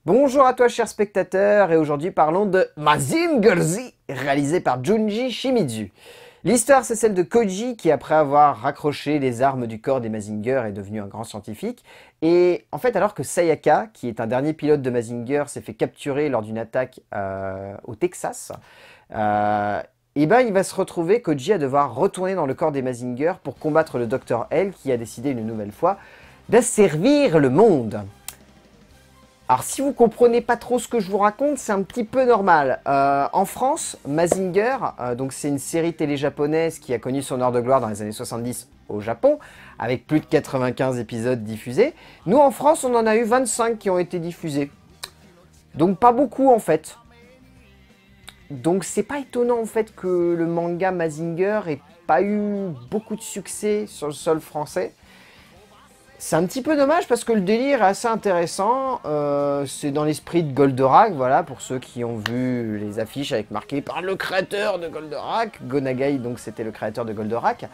Bonjour à toi cher spectateur, et aujourd'hui parlons de Mazinger Z, réalisé par Junji Shimizu. L'histoire c'est celle de Koji qui après avoir raccroché les armes du corps des Mazinger est devenu un grand scientifique. Et en fait alors que Sayaka, qui est un dernier pilote de Mazinger, s'est fait capturer lors d'une attaque au Texas, et ben il va se retrouver, Koji, à devoir retourner dans le corps des Mazinger pour combattre le Dr L qui a décidé une nouvelle fois d'asservir le monde. Alors si vous comprenez pas trop ce que je vous raconte, c'est un petit peu normal. En France, Mazinger, donc c'est une série télé japonaise qui a connu son heure de gloire dans les années 70 au Japon, avec plus de 95 épisodes diffusés. Nous en France, on en a eu 25 qui ont été diffusés. Donc pas beaucoup en fait. Donc c'est pas étonnant en fait que le manga Mazinger ait pas eu beaucoup de succès sur le sol français. C'est un petit peu dommage parce que le délire est assez intéressant. C'est dans l'esprit de Goldorak, voilà, pour ceux qui ont vu les affiches avec marqué par le créateur de Goldorak. Go Nagai, donc c'était le créateur de Goldorak.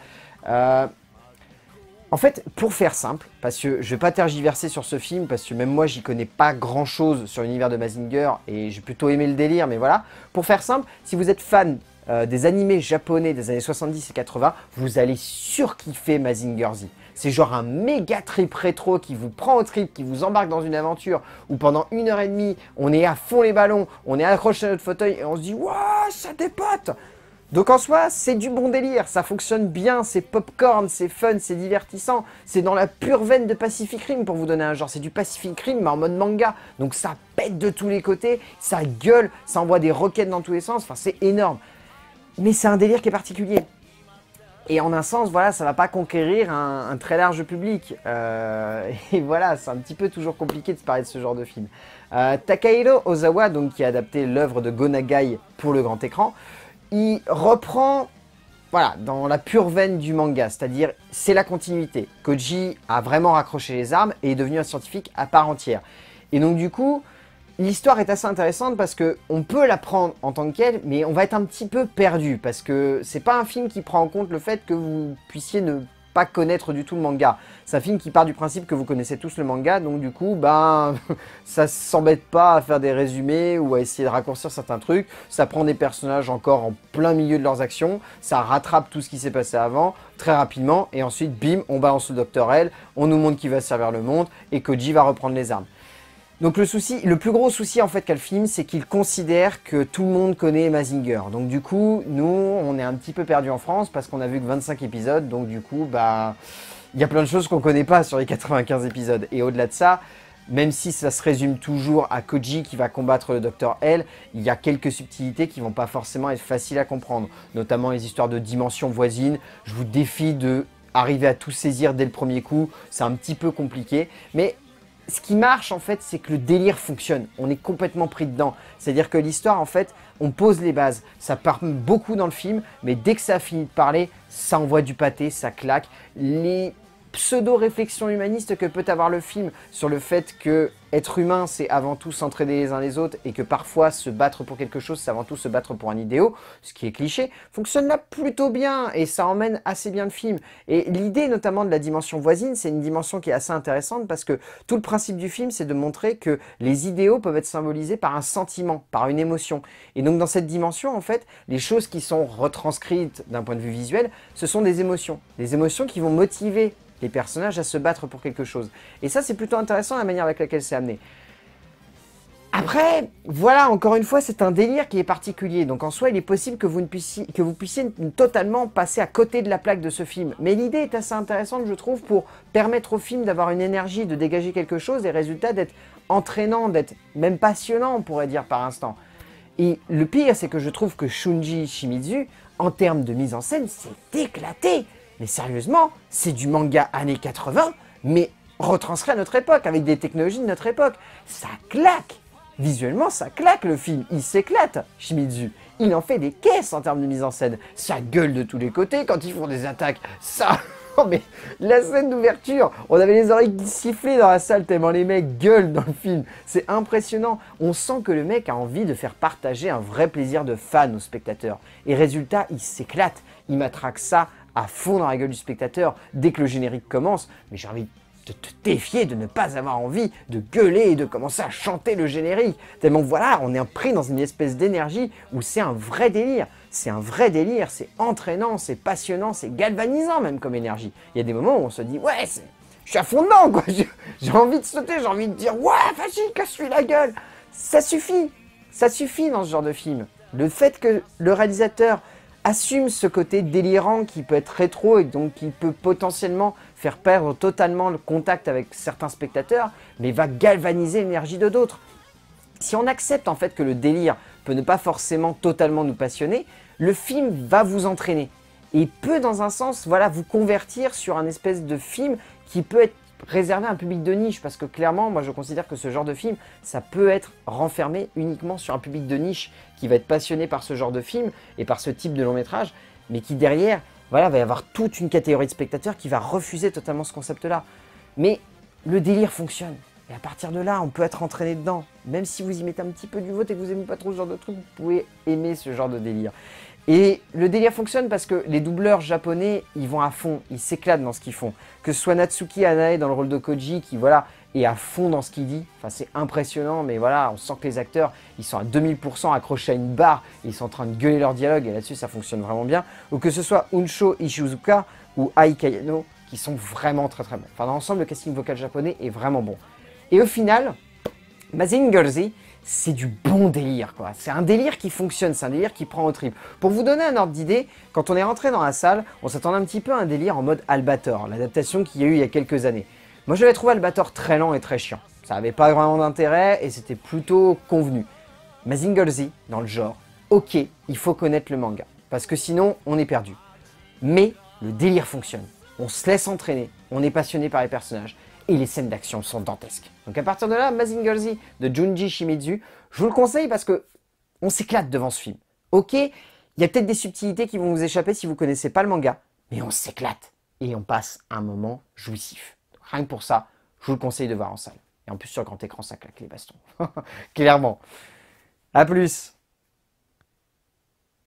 En fait, pour faire simple, parce que je vais pas tergiverser sur ce film, parce que même moi j'y connais pas grand chose sur l'univers de Mazinger et j'ai plutôt aimé le délire, mais voilà. Pour faire simple, si vous êtes fan des animés japonais des années 70 et 80, vous allez surkiffer Mazinger Z. C'est genre un méga trip rétro qui vous prend au trip, qui vous embarque dans une aventure où pendant 1 h 30, on est à fond les ballons, on est accroché à notre fauteuil et on se dit « Waouh, ça dépote !» Donc en soi, c'est du bon délire, ça fonctionne bien, c'est popcorn, c'est fun, c'est divertissant. C'est dans la pure veine de Pacific Rim pour vous donner un genre, c'est du Pacific Rim mais en mode manga. Donc ça pète de tous les côtés, ça gueule, ça envoie des roquettes dans tous les sens, enfin c'est énorme. Mais c'est un délire qui est particulier. Et en un sens, voilà, ça va pas conquérir un très large public. Et voilà, c'est un petit peu toujours compliqué de se parler de ce genre de film. Takahiro Ozawa, donc, qui a adapté l'œuvre de Go Nagai pour le grand écran, il reprend, voilà, dans la pure veine du manga, c'est-à-dire c'est la continuité. Koji a vraiment raccroché les armes et est devenu un scientifique à part entière. Et donc du coup, l'histoire est assez intéressante parce que on peut la prendre en tant que telle, mais on va être un petit peu perdu parce que c'est pas un film qui prend en compte le fait que vous puissiez ne pas connaître du tout le manga. C'est un film qui part du principe que vous connaissez tous le manga, donc du coup, ben, ça s'embête pas à faire des résumés ou à essayer de raccourcir certains trucs. Ça prend des personnages encore en plein milieu de leurs actions, ça rattrape tout ce qui s'est passé avant très rapidement et ensuite, bim, on balance le Dr L, on nous montre qui va servir le monde et Koji va reprendre les armes. Donc le plus gros souci en fait qu'a le film, c'est qu'il considère que tout le monde connaît Mazinger. Donc du coup, nous, on est un petit peu perdu en France parce qu'on a vu que 25 épisodes. Donc du coup, bah, il y a plein de choses qu'on connaît pas sur les 95 épisodes. Et au-delà de ça, même si ça se résume toujours à Koji qui va combattre le Dr L, il y a quelques subtilités qui vont pas forcément être faciles à comprendre. Notamment les histoires de dimensions voisines. Je vous défie de arriver à tout saisir dès le premier coup. C'est un petit peu compliqué. Mais ce qui marche en fait, c'est que le délire fonctionne. On est complètement pris dedans. C'est-à-dire que l'histoire, en fait, on pose les bases. Ça part beaucoup dans le film, mais dès que ça a fini de parler, ça envoie du pâté, ça claque. Les pseudo-réflexions humanistes que peut avoir le film sur le fait que être humain, c'est avant tout s'entraider les uns les autres et que parfois se battre pour quelque chose, c'est avant tout se battre pour un idéal, ce qui est cliché, fonctionne là plutôt bien et ça emmène assez bien le film. Et l'idée notamment de la dimension voisine, c'est une dimension qui est assez intéressante parce que tout le principe du film, c'est de montrer que les idéaux peuvent être symbolisés par un sentiment, par une émotion. Et donc dans cette dimension, en fait, les choses qui sont retranscrites d'un point de vue visuel, ce sont des émotions qui vont motiver les personnages à se battre pour quelque chose. Et ça, c'est plutôt intéressant la manière avec laquelle c'est amené. Après, voilà, encore une fois, c'est un délire qui est particulier. Donc en soi, il est possible que vous puissiez totalement passer à côté de la plaque de ce film. Mais l'idée est assez intéressante, je trouve, pour permettre au film d'avoir une énergie, de dégager quelque chose, et résultat d'être entraînant, d'être même passionnant, on pourrait dire par instant. Et le pire, c'est que je trouve que Shunji Shimizu, en termes de mise en scène, c'est éclaté. Mais sérieusement, c'est du manga années 80, mais retranscrit à notre époque, avec des technologies de notre époque. Ça claque. Visuellement, ça claque le film. Il s'éclate, Shimizu. Il en fait des caisses en termes de mise en scène. Ça gueule de tous les côtés quand ils font des attaques. Ça... Oh mais la scène d'ouverture, on avait les oreilles qui sifflaient dans la salle tellement les mecs gueulent dans le film. C'est impressionnant. On sent que le mec a envie de faire partager un vrai plaisir de fan aux spectateurs. Et résultat, il s'éclate. Il matraque ça à fond dans la gueule du spectateur dès que le générique commence. Mais j'ai envie de de te défier, de ne pas avoir envie de gueuler et de commencer à chanter le générique. Tellement voilà, on est pris dans une espèce d'énergie où c'est un vrai délire. C'est un vrai délire, c'est entraînant, c'est passionnant, c'est galvanisant même comme énergie. Il y a des moments où on se dit, ouais, je suis à fond dedans, quoi. J'ai envie de sauter, j'ai envie de dire, ouais, vas-y, casse-lui la gueule. Ça suffit dans ce genre de film. Le fait que le réalisateur assume ce côté délirant qui peut être rétro et donc qui peut potentiellement faire perdre totalement le contact avec certains spectateurs, mais va galvaniser l'énergie de d'autres. Si on accepte en fait que le délire peut ne pas forcément totalement nous passionner, le film va vous entraîner et peut dans un sens voilà, vous convertir sur un espèce de film qui peut être réservé à un public de niche, parce que clairement, moi je considère que ce genre de film, ça peut être renfermé uniquement sur un public de niche qui va être passionné par ce genre de film et par ce type de long métrage, mais qui derrière, voilà, va y avoir toute une catégorie de spectateurs qui va refuser totalement ce concept-là. Mais le délire fonctionne, et à partir de là, on peut être entraîné dedans. Même si vous y mettez un petit peu du vôtre et que vous n'aimez pas trop ce genre de truc, vous pouvez aimer ce genre de délire. Et le délire fonctionne parce que les doubleurs japonais, ils vont à fond, ils s'éclatent dans ce qu'ils font. Que ce soit Natsuki Hanae dans le rôle de Koji, qui voilà, est à fond dans ce qu'il dit. Enfin, c'est impressionnant, mais voilà, on sent que les acteurs, ils sont à 2000% accrochés à une barre, et ils sont en train de gueuler leur dialogue, et là-dessus, ça fonctionne vraiment bien. Ou que ce soit Unsho Ishizuka ou Ai Kayano, qui sont vraiment très très bons. Enfin, dans l'ensemble, le casting vocal japonais est vraiment bon. Et au final, Mazinger Z, c'est du bon délire, quoi. C'est un délire qui fonctionne, c'est un délire qui prend au trip. Pour vous donner un ordre d'idée, quand on est rentré dans la salle, on s'attendait un petit peu à un délire en mode Albator, l'adaptation qu'il y a eu il y a quelques années. Moi, je l'avais trouvé Albator très lent et très chiant. Ça n'avait pas vraiment d'intérêt et c'était plutôt convenu. Mazinger Z, dans le genre, ok, il faut connaître le manga, parce que sinon, on est perdu. Mais le délire fonctionne. On se laisse entraîner, on est passionné par les personnages. Et les scènes d'action sont dantesques. Donc à partir de là, Mazinger Z de Junji Shimizu, je vous le conseille parce que on s'éclate devant ce film. Ok, il y a peut-être des subtilités qui vont vous échapper si vous ne connaissez pas le manga, mais on s'éclate et on passe un moment jouissif. Donc, rien que pour ça, je vous le conseille de voir en salle. Et en plus sur grand écran, ça claque les bastons. Clairement. A plus.